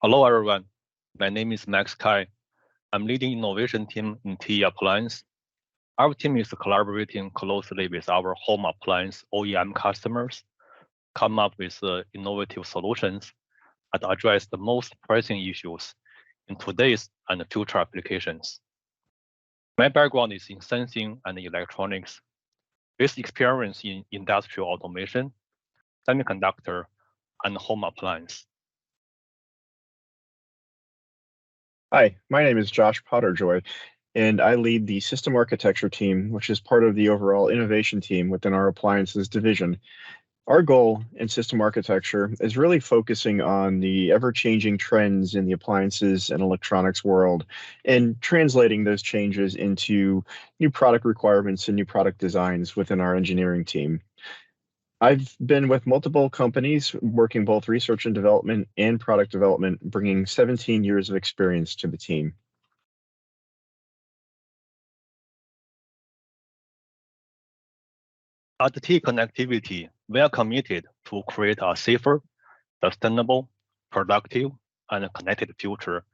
Hello, everyone. My name is Max Kai. I'm leading innovation team in TE Appliance. Our team is collaborating closely with our home appliance OEM customers, come up with innovative solutions that address the most pressing issues in today's and future applications. My background is in sensing and electronics, with experience in industrial automation, semiconductor, and home appliance. Hi, my name is Josh Potterjoy, and I lead the system architecture team, which is part of the overall innovation team within our appliances division. Our goal in system architecture is really focusing on the ever-changing trends in the appliances and electronics world and translating those changes into new product requirements and new product designs within our engineering team. I've been with multiple companies working both research and development and product development, bringing 17 years of experience to the team. At TE Connectivity, we are committed to create a safer, sustainable, productive, and connected future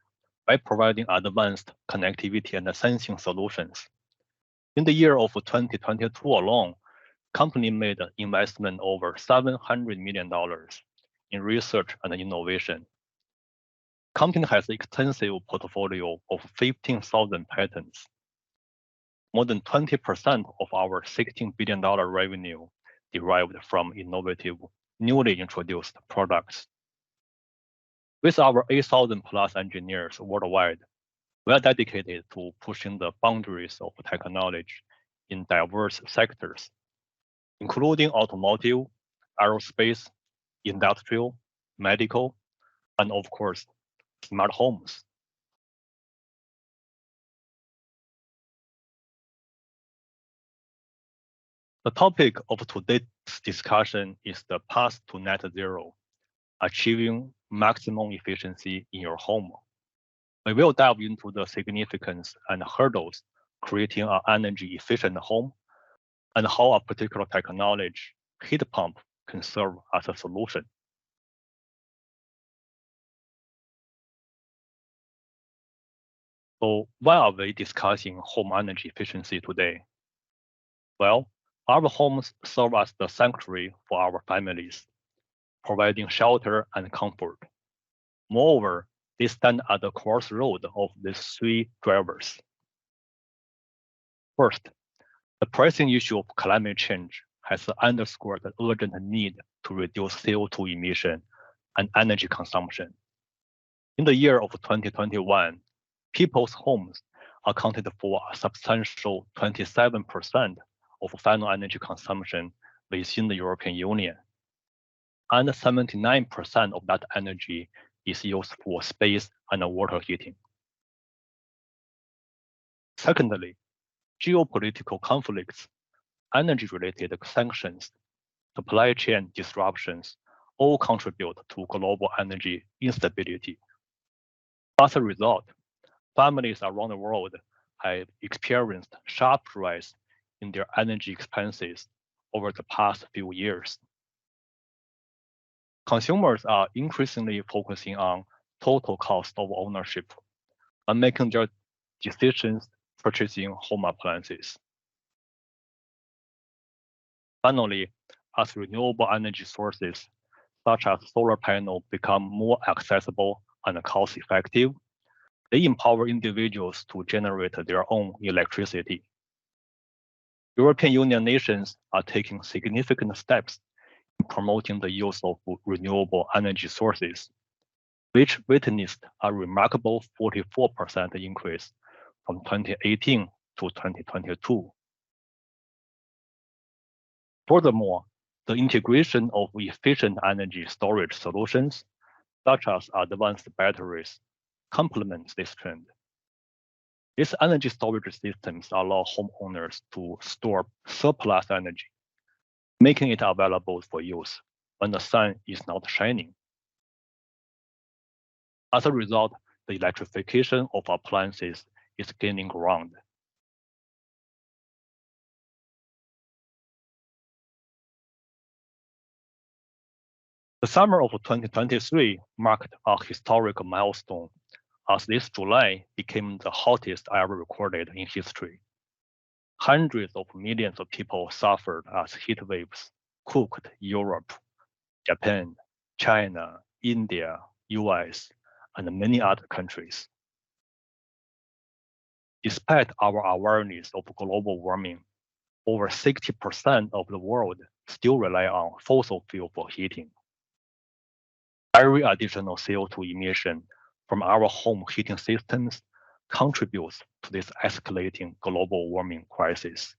by providing advanced connectivity and sensing solutions. In the year of 2022 alone, company made an investment over $700 million in research and innovation. Company has an extensive portfolio of 15,000 patents. More than 20% of our $16 billion revenue derived from innovative, newly introduced products. With our 8,000 plus engineers worldwide, we are dedicated to pushing the boundaries of technology in diverse sectors, including automotive, aerospace, industrial, medical, and of course, smart homes. The topic of today's discussion is the path to net zero, achieving maximum efficiency in your home. We will dive into the significance and hurdles creating an energy efficient home and how a particular technology, heat pump, can serve as a solution. So why are we discussing home energy efficiency today? Well, our homes serve as the sanctuary for our families, providing shelter and comfort. Moreover, they stand at the crossroad of these three drivers. First, the pressing issue of climate change has underscored the urgent need to reduce CO2 emission and energy consumption. In the year of 2021, people's homes accounted for a substantial 27% of final energy consumption within the European Union. And 79% of that energy is used for space and water heating. Secondly, geopolitical conflicts, energy-related sanctions, supply chain disruptions all contribute to global energy instability. As a result, families around the world have experienced sharp rise in their energy expenses over the past few years. Consumers are increasingly focusing on total cost of ownership and making their decisions purchasing home appliances. Finally, as renewable energy sources, such as solar panels, become more accessible and cost-effective, they empower individuals to generate their own electricity. European Union nations are taking significant steps in promoting the use of renewable energy sources, which witnessed a remarkable 44% increase from 2018 to 2022. Furthermore, the integration of efficient energy storage solutions, such as advanced batteries, complements this trend. These energy storage systems allow homeowners to store surplus energy, making it available for use when the sun is not shining. As a result, the electrification of appliances is gaining ground. The summer of 2023 marked a historic milestone as this July became the hottest ever recorded in history. Hundreds of millions of people suffered as heat waves cooked Europe, Japan, China, India, US, and many other countries. Despite our awareness of global warming, over 60% of the world still rely on fossil fuel for heating. Every additional CO2 emission from our home heating systems contributes to this escalating global warming crisis.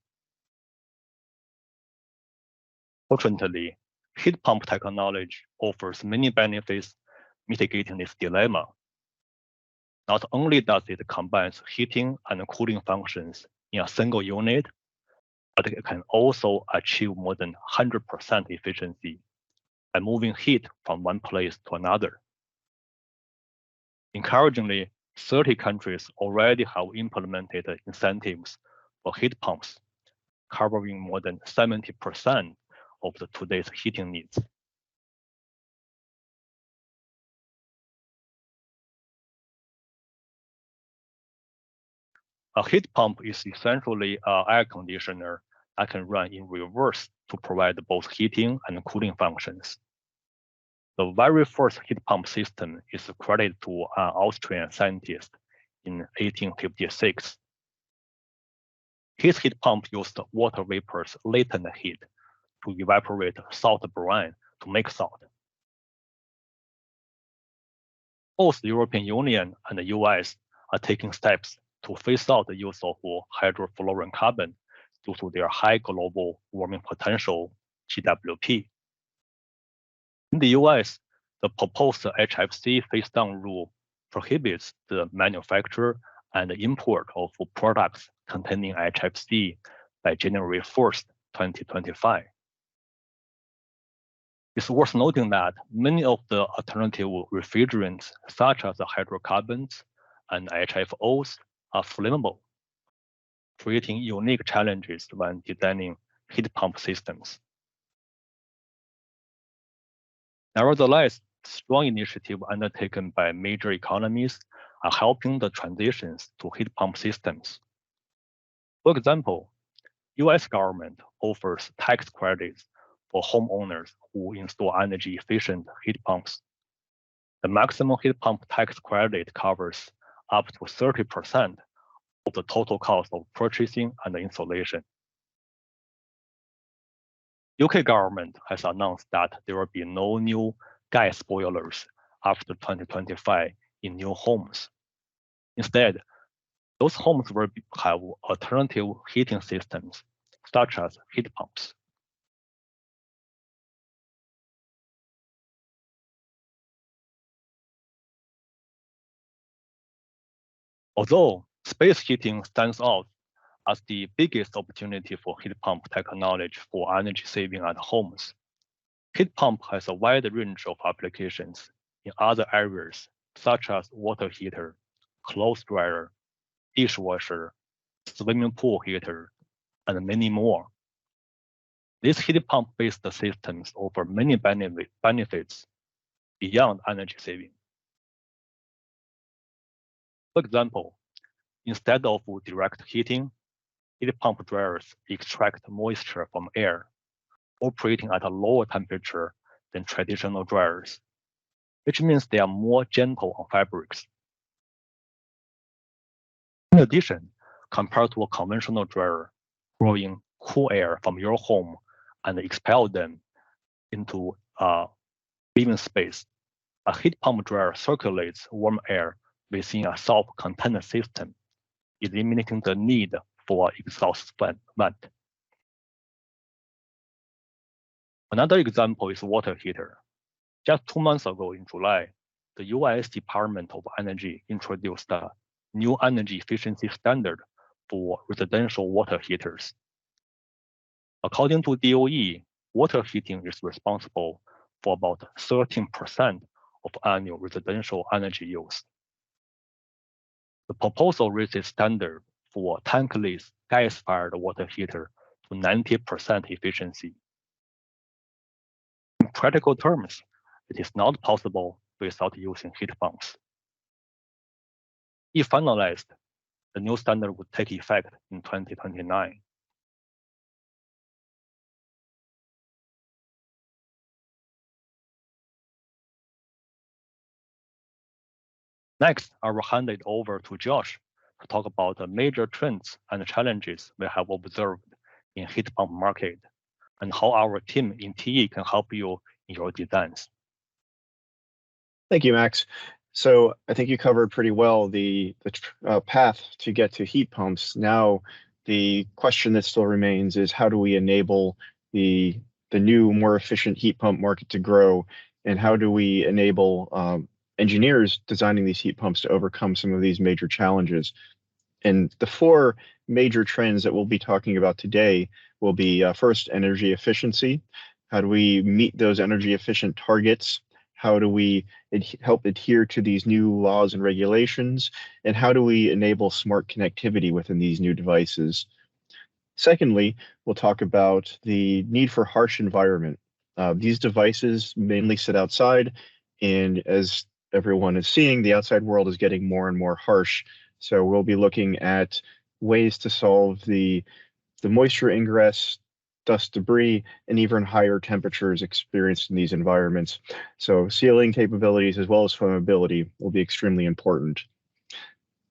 Fortunately, heat pump technology offers many benefits mitigating this dilemma. Not only does it combine heating and cooling functions in a single unit, but it can also achieve more than 100% efficiency by moving heat from one place to another. Encouragingly, 30 countries already have implemented incentives for heat pumps, covering more than 70% of today's heating needs. A heat pump is essentially an air conditioner that can run in reverse to provide both heating and cooling functions. The very first heat pump system is credited to an Austrian scientist in 1856. His heat pump used water vapor's latent heat to evaporate salt brine to make salt. Both the European Union and the US are taking steps to phase out the use of hydrofluorocarbon due to their high global warming potential, GWP. In the US, the proposed HFC phase-down rule prohibits the manufacture and import of products containing HFC by January 1st, 2025. It's worth noting that many of the alternative refrigerants, such as hydrocarbons and HFOs, are flammable, creating unique challenges when designing heat pump systems. Nevertheless, strong initiatives undertaken by major economies are helping the transitions to heat pump systems. For example, US government offers tax credits for homeowners who install energy-efficient heat pumps. The maximum heat pump tax credit covers up to 30% of the total cost of purchasing and installation. UK government has announced that there will be no new gas boilers after 2025 in new homes. Instead, those homes will have alternative heating systems, such as heat pumps. Although space heating stands out as the biggest opportunity for heat pump technology for energy saving at homes, heat pump has a wide range of applications in other areas, such as water heater, clothes dryer, dishwasher, swimming pool heater, and many more. These heat pump-based systems offer many benefits beyond energy saving. For example, instead of direct heating, heat pump dryers extract moisture from air, operating at a lower temperature than traditional dryers, which means they are more gentle on fabrics. In addition, compared to a conventional dryer, drawing cool air from your home and expel them into a living space, a heat pump dryer circulates warm air within a self-contained system, eliminating the need for exhaust vent. Another example is water heater. Just 2 months ago in July, the US Department of Energy introduced a new energy efficiency standard for residential water heaters. According to DOE, water heating is responsible for about 13% of annual residential energy use. The proposal raises standard for tankless gas-fired water heater to 90% efficiency. In practical terms, it is not possible without using heat pumps. If finalized, the new standard would take effect in 2029. Next, I will hand it over to Josh to talk about the major trends and challenges we have observed in heat pump market and how our team in TE can help you in your designs. Thank you, Max. So I think you covered pretty well the path to get to heat pumps. Now, the question that still remains is how do we enable the new, more efficient heat pump market to grow, and how do we enable engineers designing these heat pumps to overcome some of these major challenges? And the four major trends that we'll be talking about today will be first, energy efficiency. How do we meet those energy efficient targets? How do we help adhere to these new laws and regulations? And how do we enable smart connectivity within these new devices? Secondly, we'll talk about the need for harsh environment. These devices mainly sit outside, and as everyone is seeing, the outside world is getting more and more harsh. So we'll be looking at ways to solve the moisture ingress, dust, debris, and even higher temperatures experienced in these environments. So sealing capabilities as well as flammability will be extremely important.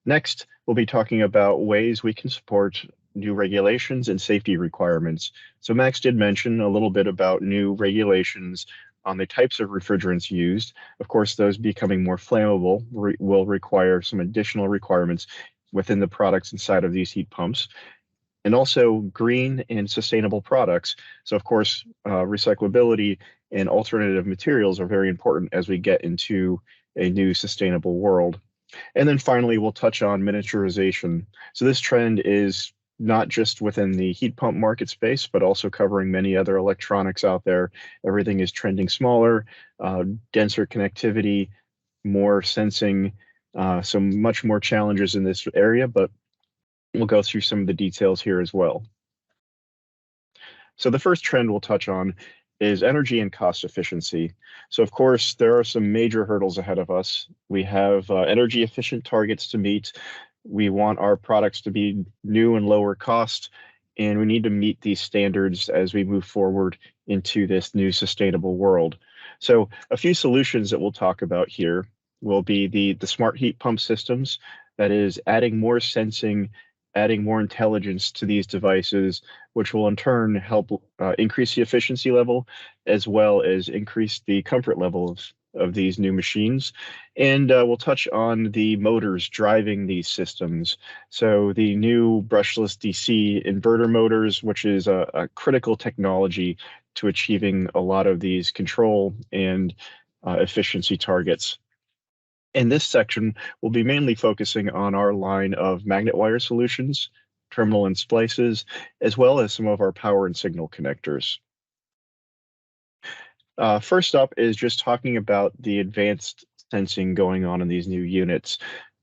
Next, we'll be talking about ways we can support new regulations and safety requirements. So Max did mention a little bit about new regulations on the types of refrigerants used. Of course, those becoming more flammable will require some additional requirements within the products inside of these heat pumps, and also green and sustainable products. So of course, recyclability and alternative materials are very important as we get into a new sustainable world. And then finally, we'll touch on miniaturization. So this trend is not just within the heat pump market space, but also covering many other electronics out there. Everything is trending smaller, denser connectivity, more sensing, so much more challenges in this area, but we'll go through some of the details here as well. So the first trend we'll touch on is energy and cost efficiency. So of course, there are some major hurdles ahead of us. We have energy efficient targets to meet. We want our products to be new and lower cost, and we need to meet these standards as we move forward into this new sustainable world. So a few solutions that we'll talk about here will be the smart heat pump systems, that is adding more sensing, adding more intelligence to these devices, which will in turn help increase the efficiency level, as well as increase the comfort level of these new machines. And we'll touch on the motors driving these systems. So the new brushless DC inverter motors, which is a critical technology to achieving a lot of these control and efficiency targets. In this section, we'll be mainly focusing on our line of magnet wire solutions, terminal and splices, as well as some of our power and signal connectors. First up is just talking about the advanced sensing going on in these new units.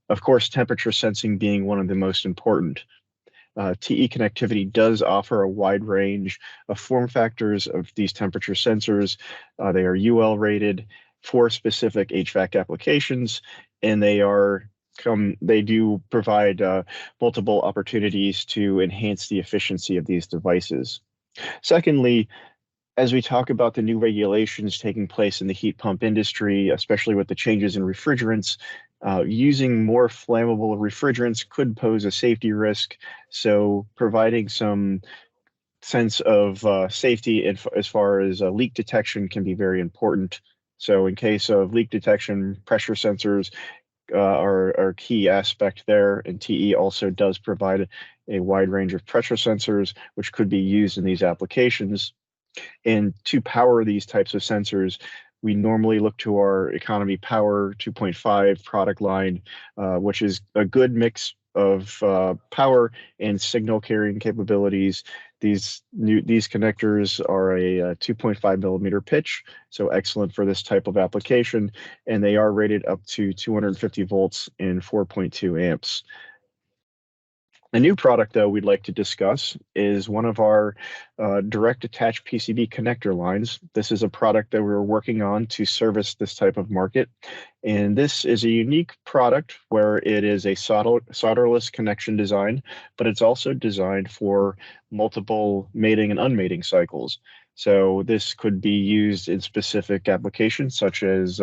Of course, temperature sensing being one of the most important. TE connectivity does offer a wide range of form factors of these temperature sensors. They are UL rated for specific HVAC applications, and they do provide multiple opportunities to enhance the efficiency of these devices. Secondly, as we talk about the new regulations taking place in the heat pump industry, especially with the changes in refrigerants, using more flammable refrigerants could pose a safety risk. So providing some sense of safety as far as leak detection can be very important. So in case of leak detection, pressure sensors are a key aspect there, and TE also does provide a wide range of pressure sensors, which could be used in these applications. And to power these types of sensors, we normally look to our Economy Power 2.5 product line, which is a good mix of power and signal carrying capabilities. These connectors are a 2.5 millimeter pitch, so excellent for this type of application, and they are rated up to 250 volts and 4.2 amps. A new product, though, we'd like to discuss is one of our direct attach PCB connector lines. This is a product that we're working on to service this type of market. And this is a unique product where it is a solderless connection design, but it's also designed for multiple mating and unmating cycles. So this could be used in specific applications such as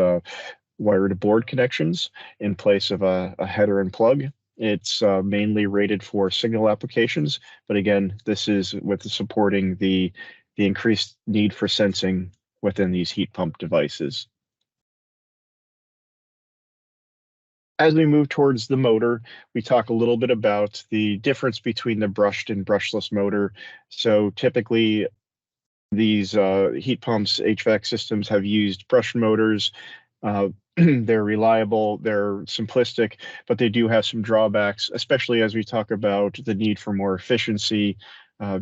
wire to board connections in place of a header and plug. It's mainly rated for signal applications, but again, this is with supporting the increased need for sensing within these heat pump devices. As we move towards the motor, we talk a little bit about the difference between the brushed and brushless motor. So typically, these heat pumps, HVAC systems have used brush motors. They're reliable, they're simplistic, but they do have some drawbacks, especially as we talk about the need for more efficiency.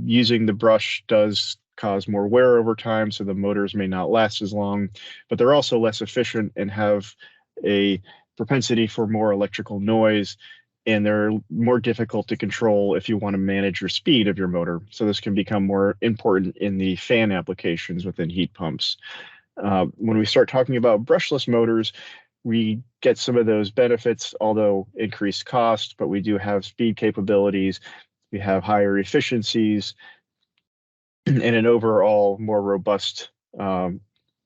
Using the brush does cause more wear over time, so the motors may not last as long, but they're also less efficient and have a propensity for more electrical noise, and they're more difficult to control if you want to manage your speed of your motor. So this can become more important in the fan applications within heat pumps. When we start talking about brushless motors, we get some of those benefits, although increased cost, but we do have speed capabilities. We have higher efficiencies and an overall more robust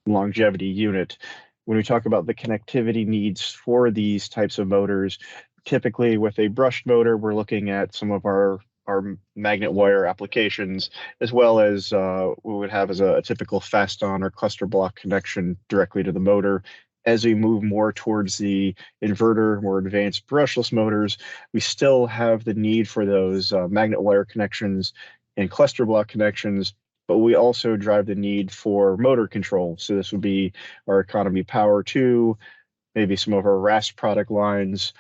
longevity unit. When we talk about the connectivity needs for these types of motors, typically with a brushed motor, we're looking at some of our magnet wire applications, as well as we would have as a typical fast-on or cluster block connection directly to the motor. As we move more towards the inverter, more advanced brushless motors, we still have the need for those magnet wire connections and cluster block connections, but we also drive the need for motor control. So this would be our economy power 2, maybe some of our RAS product lines.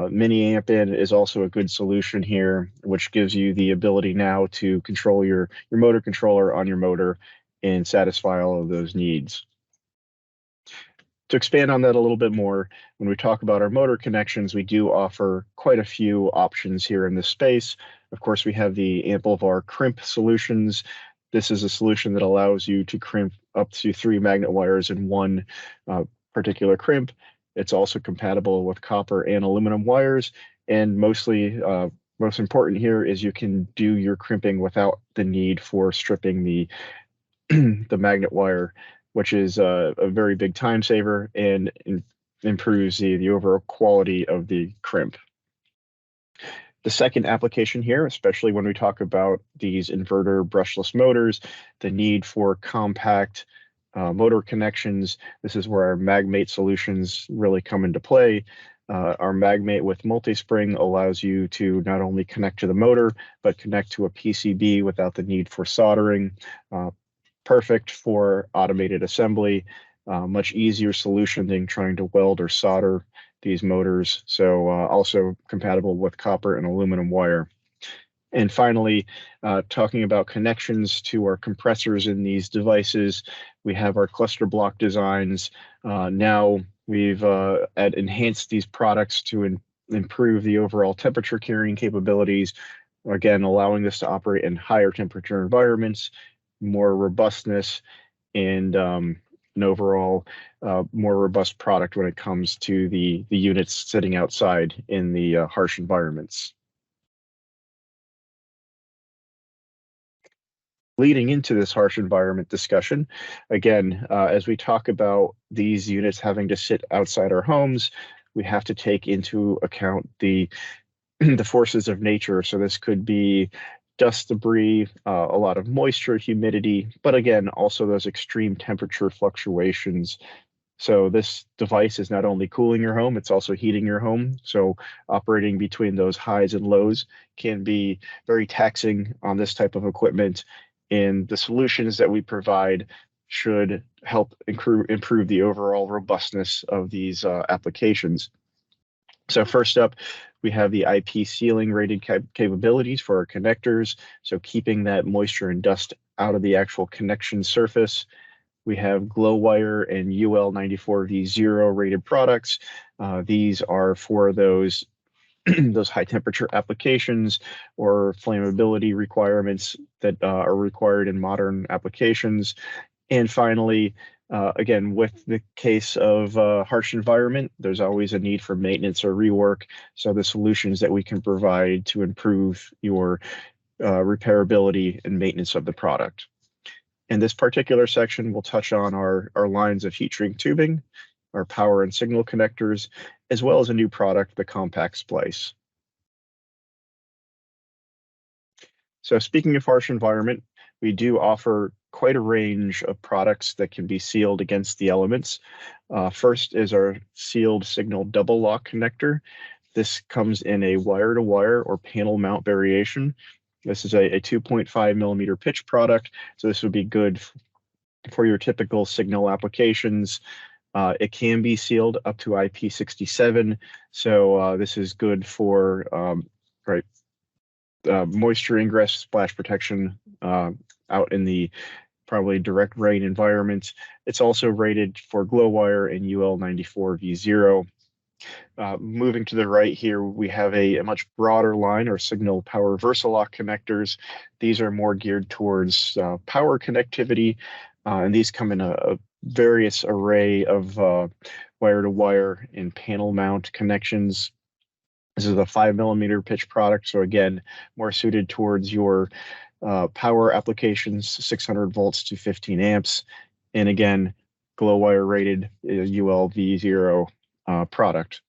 Mini Ampin is also a good solution here, which gives you the ability now to control your motor controller on your motor and satisfy all of those needs. To expand on that a little bit more, when we talk about our motor connections, we do offer quite a few options here in this space. Of course, we have the Amplivar crimp solutions. This is a solution that allows you to crimp up to 3 magnet wires in one particular crimp. It's also compatible with copper and aluminum wires. And most important here is you can do your crimping without the need for stripping the magnet wire, which is a very big time saver and improves the overall quality of the crimp. The second application here, especially when we talk about these inverter brushless motors, the need for compact motor connections. This is where our MagMate solutions really come into play. Our MagMate with multi-spring allows you to not only connect to the motor, but connect to a PCB without the need for soldering. Perfect for automated assembly, much easier solution than trying to weld or solder these motors. So also compatible with copper and aluminum wire. And finally, talking about connections to our compressors in these devices, we have our cluster block designs. Now we've enhanced these products to improve the overall temperature carrying capabilities, again, allowing this to operate in higher temperature environments, more robustness, and an overall more robust product when it comes to the units sitting outside in the harsh environments. Leading into this harsh environment discussion, again, as we talk about these units having to sit outside our homes, we have to take into account the forces of nature. So this could be dust, debris, a lot of moisture, humidity, but again, also those extreme temperature fluctuations. So this device is not only cooling your home, it's also heating your home. So operating between those highs and lows can be very taxing on this type of equipment. And the solutions that we provide should help improve the overall robustness of these applications. So first up, we have the IP sealing rated capabilities for our connectors. So keeping that moisture and dust out of the actual connection surface. We have GlowWire and UL94V0 rated products. These are for those those high temperature applications or flammability requirements that are required in modern applications. And finally, again, with the case of harsh environment, there's always a need for maintenance or rework. So the solutions that we can provide to improve your repairability and maintenance of the product. In this particular section, we'll touch on our lines of heat shrink tubing, our power and signal connectors, as well as a new product, the compact splice. So speaking of harsh environment, we do offer quite a range of products that can be sealed against the elements. First is our sealed signal double lock connector. This comes in a wire-to-wire or panel mount variation. This is a 2.5 millimeter pitch product, so this would be good for your typical signal applications. It can be sealed up to IP67, so this is good for moisture ingress splash protection out in the probably direct rain environment. It's also rated for glow wire and UL94V0. Moving to the right here, we have a much broader line, or signal power Versalock connectors. These are more geared towards power connectivity, and these come in a various array of wire-to-wire and panel mount connections. This is a 5 millimeter pitch product, so again, more suited towards your power applications, 600 volts to 15 amps, and again, glow wire rated ULV0 product.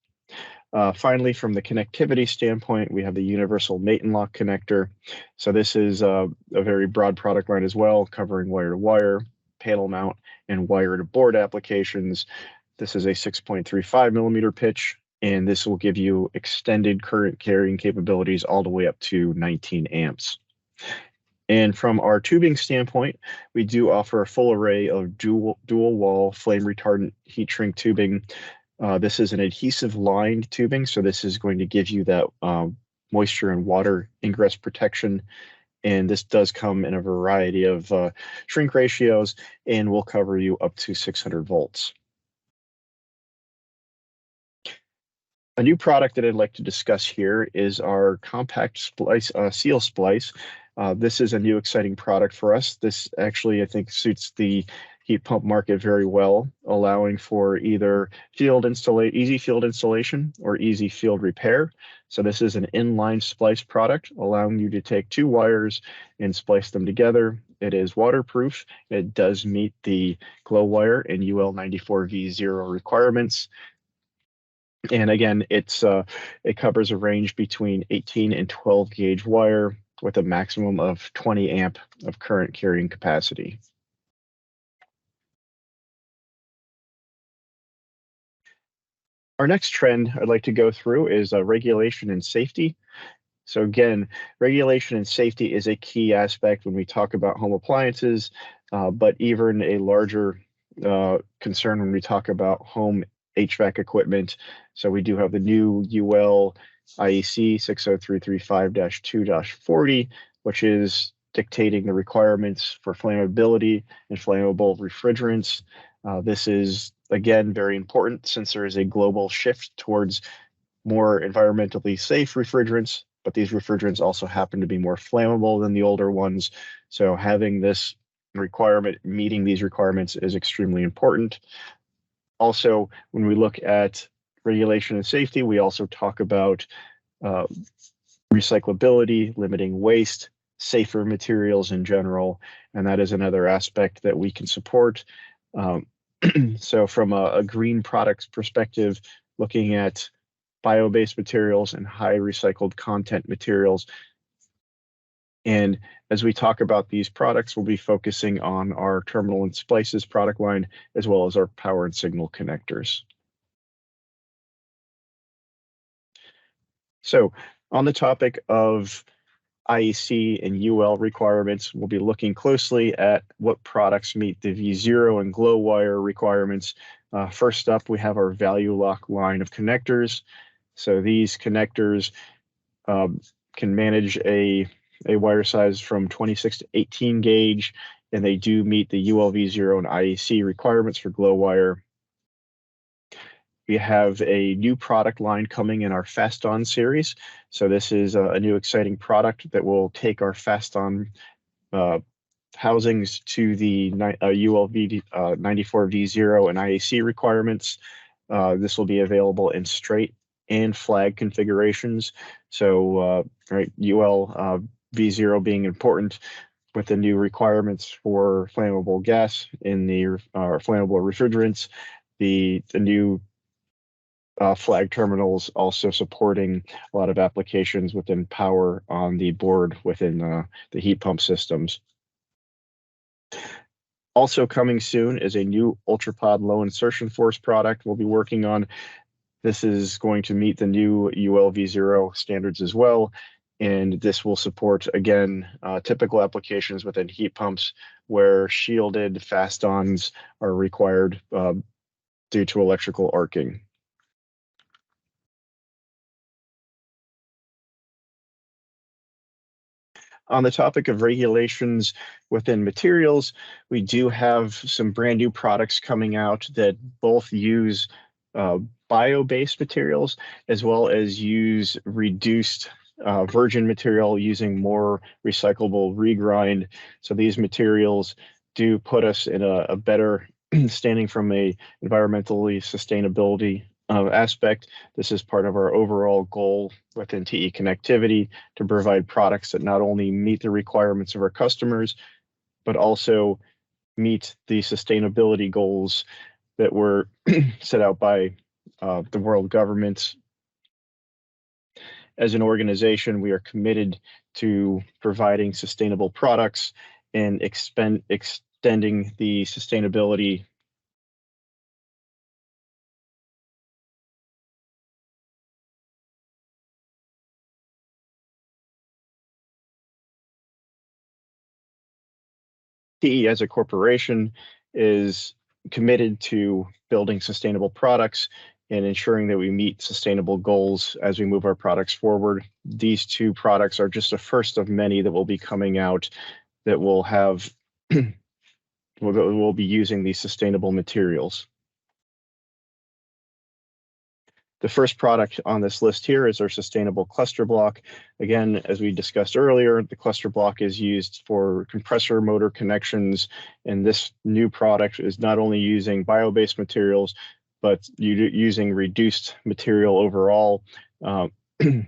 Finally, from the connectivity standpoint, we have the universal mate and lock connector. So this is a very broad product line as well, covering wire-to-wire, panel mount, and wire-to-board applications. This is a 6.35 millimeter pitch, and this will give you extended current carrying capabilities all the way up to 19 amps. And from our tubing standpoint, we do offer a full array of dual wall flame retardant heat shrink tubing. This is an adhesive lined tubing, so this is going to give you that moisture and water ingress protection. And this does come in a variety of shrink ratios and will cover you up to 600 volts. A new product that I'd like to discuss here is our compact splice, seal splice. This is a new exciting product for us. This actually, I think, suits the heat pump market very well, allowing for either easy field installation or easy field repair. So this is an inline splice product, allowing you to take two wires and splice them together. It is waterproof. It does meet the glow wire and UL94V0 requirements. And again, it covers a range between 18 and 12 gauge wire with a maximum of 20 amp of current carrying capacity. Our next trend I'd like to go through is regulation and safety. So again, regulation and safety is a key aspect when we talk about home appliances, but even a larger concern when we talk about home HVAC equipment. So we do have the new UL IEC 60335-2-40, which is dictating the requirements for flammability and flammable refrigerants. This is, again, very important since there is a global shift towards more environmentally safe refrigerants, but these refrigerants also happen to be more flammable than the older ones. So having this requirement, meeting these requirements, is extremely important. Also, when we look at regulation and safety, we also talk about recyclability, limiting waste, safer materials in general, and that is another aspect that we can support. So from a green products perspective, looking at bio-based materials and high recycled content materials. And as we talk about these products, we'll be focusing on our terminal and splices product line, as well as our power and signal connectors. So on the topic of IEC and UL requirements, we'll be looking closely at what products meet the V0 and glow wire requirements. First up, we have our value lock line of connectors. So these connectors can manage a wire size from 26 to 18 gauge, and they do meet the ULV0 and IEC requirements for glow wire. We have a new product line coming in our Fast On series. So this is a new exciting product that will take our Fast On housings to the ULV 94V0 and IAC requirements. This will be available in straight and flag configurations. So right, UL V0 being important with the new requirements for flammable gas in the flammable refrigerants, the new flag terminals also supporting a lot of applications within power on the board within the heat pump systems. Also coming soon is a new UltraPod low insertion force product we'll be working on. This is going to meet the new ULV0 standards as well. And this will support, again, typical applications within heat pumps where shielded fast-ons are required due to electrical arcing. On the topic of regulations within materials, we do have some brand new products coming out that both use bio-based materials as well as use reduced virgin material using more recyclable regrind. So these materials do put us in a better standing from a environmentally sustainability aspect. This is part of our overall goal within TE Connectivity to provide products that not only meet the requirements of our customers, but also meet the sustainability goals that were set out by the world governments. As an organization, we are committed to providing sustainable products and extending the sustainability TE as a corporation is committed to building sustainable products and ensuring that we meet sustainable goals as we move our products forward. These two products are just the first of many that will be coming out that will have we'll be using these sustainable materials. The first product on this list here is our sustainable cluster block. Again, as we discussed earlier, the cluster block is used for compressor motor connections, and this new product is not only using bio-based materials, but using reduced material overall,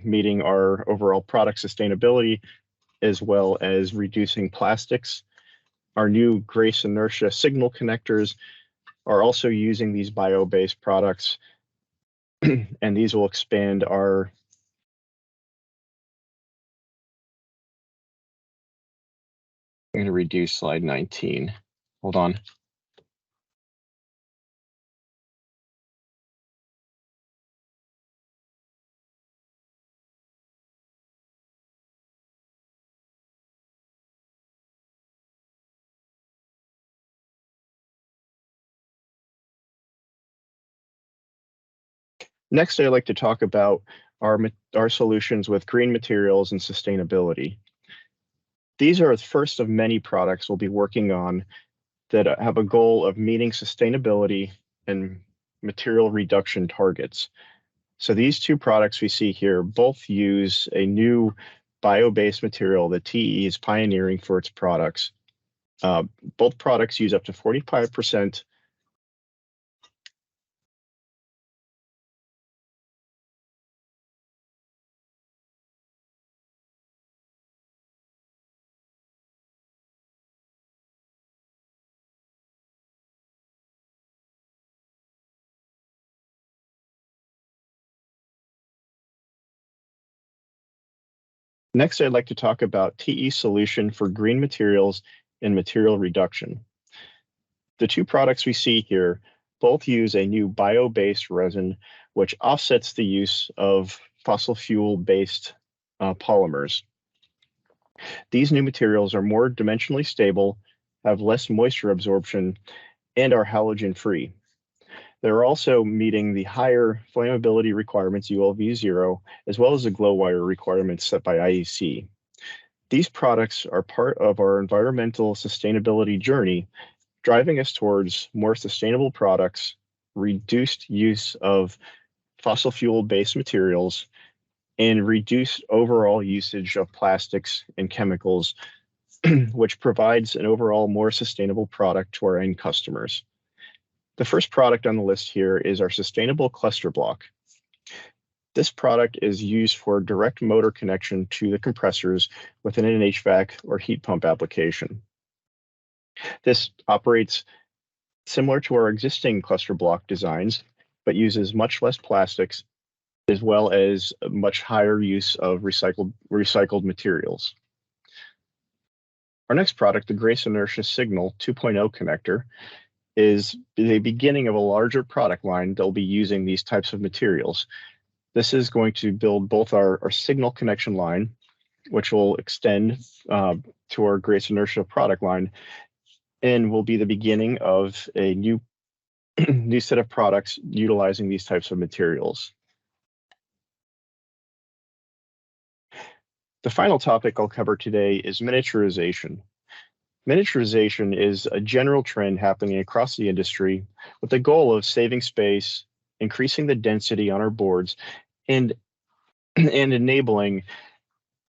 meeting our overall product sustainability, as well as reducing plastics. Our new Grace Inertia signal connectors are also using these bio-based products, and these will expand our I'm going to reduce slide 19. Hold on. Next, I'd like to talk about our solutions with green materials and sustainability. These are the first of many products we'll be working on that have a goal of meeting sustainability and material reduction targets. So these two products we see here both use a new bio-based material that TE is pioneering for its products. Both products use up to 45% Next, I'd like to talk about TE's solution for green materials and material reduction. The two products we see here both use a new bio-based resin, which offsets the use of fossil fuel-based polymers. These new materials are more dimensionally stable, have less moisture absorption, and are halogen-free. They're also meeting the higher flammability requirements, ULV0, as well as the glow wire requirements set by IEC. These products are part of our environmental sustainability journey, driving us towards more sustainable products, reduced use of fossil fuel-based materials and reduced overall usage of plastics and chemicals, which provides an overall more sustainable product to our end customers. The first product on the list here is our sustainable cluster block. This product is used for direct motor connection to the compressors within an HVAC or heat pump application. This operates similar to our existing cluster block designs, but uses much less plastics as well as a much higher use of recycled materials. Our next product, the Grace Inertia Signal 2.0 connector, is the beginning of a larger product line that will be using these types of materials. This is going to build both our signal connection line, which will extend to our Grace Inertia product line, and will be the beginning of a new set of products utilizing these types of materials. The final topic I'll cover today is miniaturization. Miniaturization is a general trend happening across the industry with the goal of saving space, increasing the density on our boards, and enabling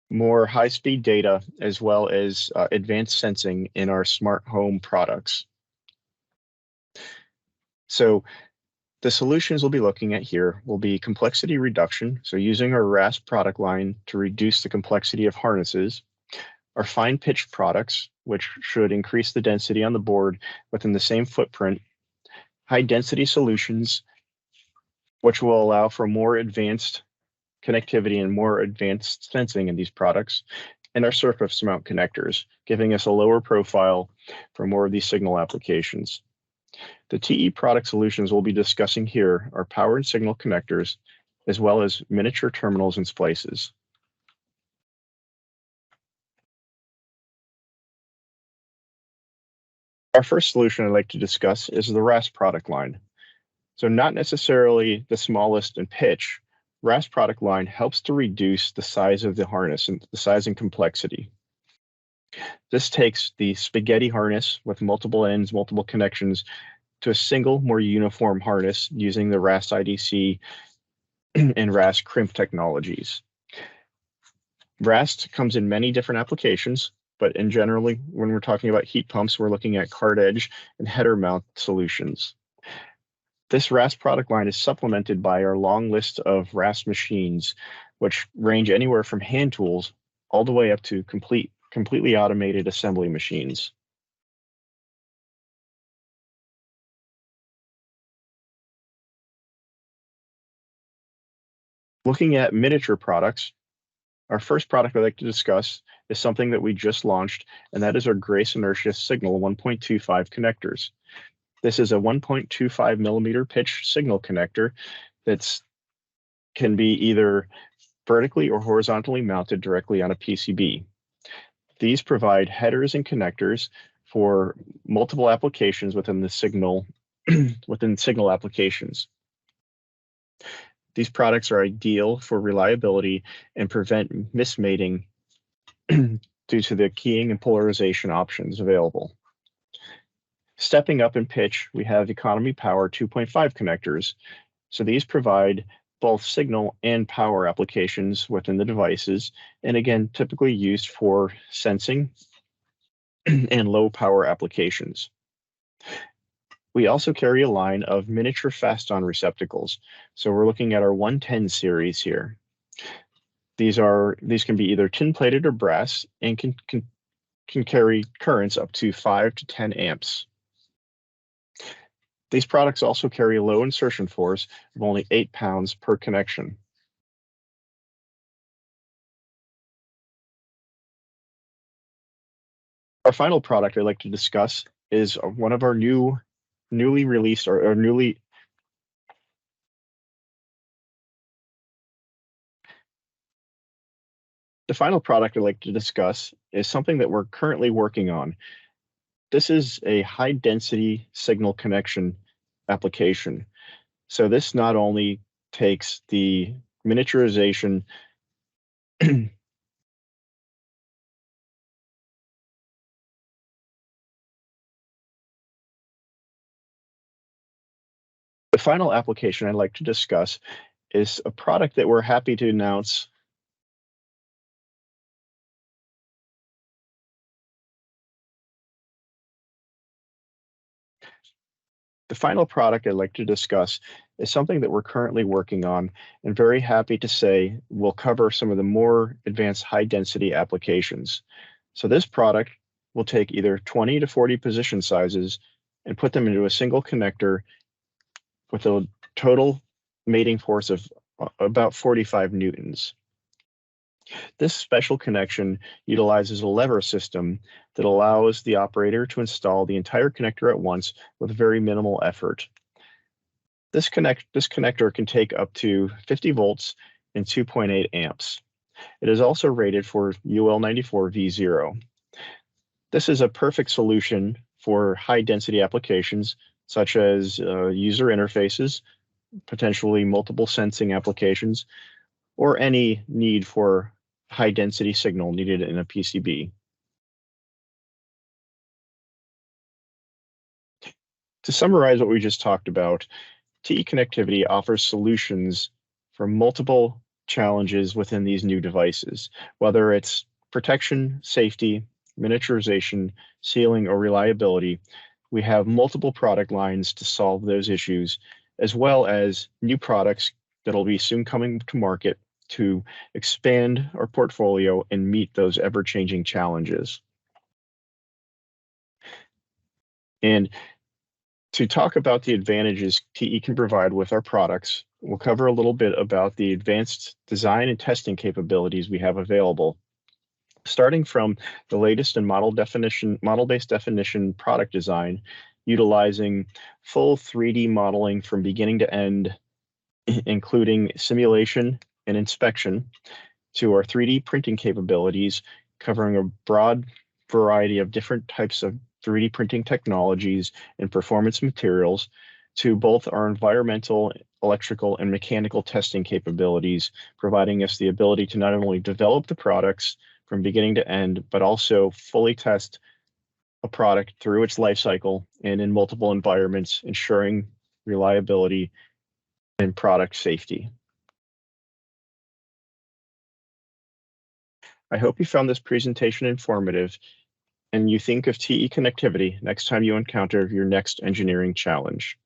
more high-speed data as well as advanced sensing in our smart home products. So the solutions we'll be looking at here will be complexity reduction, so using our RAS product line to reduce the complexity of harnesses, our fine pitch products, which should increase the density on the board within the same footprint, high density solutions, which will allow for more advanced connectivity and more advanced sensing in these products, and our surface mount connectors, giving us a lower profile for more of these signal applications. The TE product solutions we'll be discussing here are power and signal connectors, as well as miniature terminals and splices. Our first solution I'd like to discuss is the RAS product line. So not necessarily the smallest in pitch, RAS product line helps to reduce the size of the harness and the size and complexity. This takes the spaghetti harness with multiple ends, multiple connections, to a single, more uniform harness using the RAS IDC and RAS crimp technologies. RAS comes in many different applications, but in generally, when we're talking about heat pumps, we're looking at card edge and header mount solutions. This RAS product line is supplemented by our long list of RAS machines, which range anywhere from hand tools all the way up to completely automated assembly machines. Looking at miniature products, our first product I'd like to discuss is something that we just launched, and that is our Grace Inertia Signal 1.25 connectors. This is a 1.25 millimeter pitch signal connector that can be either vertically or horizontally mounted directly on a PCB. These provide headers and connectors for multiple applications within the signal applications. These products are ideal for reliability and prevent mismating due to the keying and polarization options available. Stepping up in pitch, we have economy power 2.5 connectors. So these provide both signal and power applications within the devices, and again, typically used for sensing and low power applications. We also carry a line of miniature fast-on receptacles. So we're looking at our 110 series here. These can be either tin-plated or brass and can carry currents up to 5 to 10 amps. These products also carry a low insertion force of only 8 pounds per connection. Our final product I'd like to discuss is one of our newly released or newly The final product I'd like to discuss is something that we're currently working on. This is a high density signal connection application. So this not only takes the miniaturization The final application I'd like to discuss is a product that we're happy to announce. The final product I'd like to discuss is something that we're currently working on and very happy to say will cover some of the more advanced high density applications. So this product will take either 20 to 40 position sizes and put them into a single connector with a total mating force of about 45 newtons. This special connection utilizes a lever system that allows the operator to install the entire connector at once with very minimal effort. This connector can take up to 50 volts and 2.8 amps. It is also rated for UL94 V0. This is a perfect solution for high density applications such as user interfaces, potentially multiple sensing applications, or any need for high density signal needed in a PCB. To summarize what we just talked about, TE connectivity offers solutions for multiple challenges within these new devices, whether it's protection, safety, miniaturization, sealing, or reliability. We have multiple product lines to solve those issues, as well as new products that'll be soon coming to market to expand our portfolio and meet those ever-changing challenges. And to talk about the advantages TE can provide with our products, we'll cover a little bit about the advanced design and testing capabilities we have available. Starting from the latest in model-based definition product design, utilizing full 3D modeling from beginning to end, including simulation and inspection, to our 3D printing capabilities, covering a broad variety of different types of 3D printing technologies and performance materials, to both our environmental, electrical, and mechanical testing capabilities, providing us the ability to not only develop the products from beginning to end, but also fully test a product through its life cycle and in multiple environments, ensuring reliability and product safety. I hope you found this presentation informative and you think of TE connectivity next time you encounter your next engineering challenge.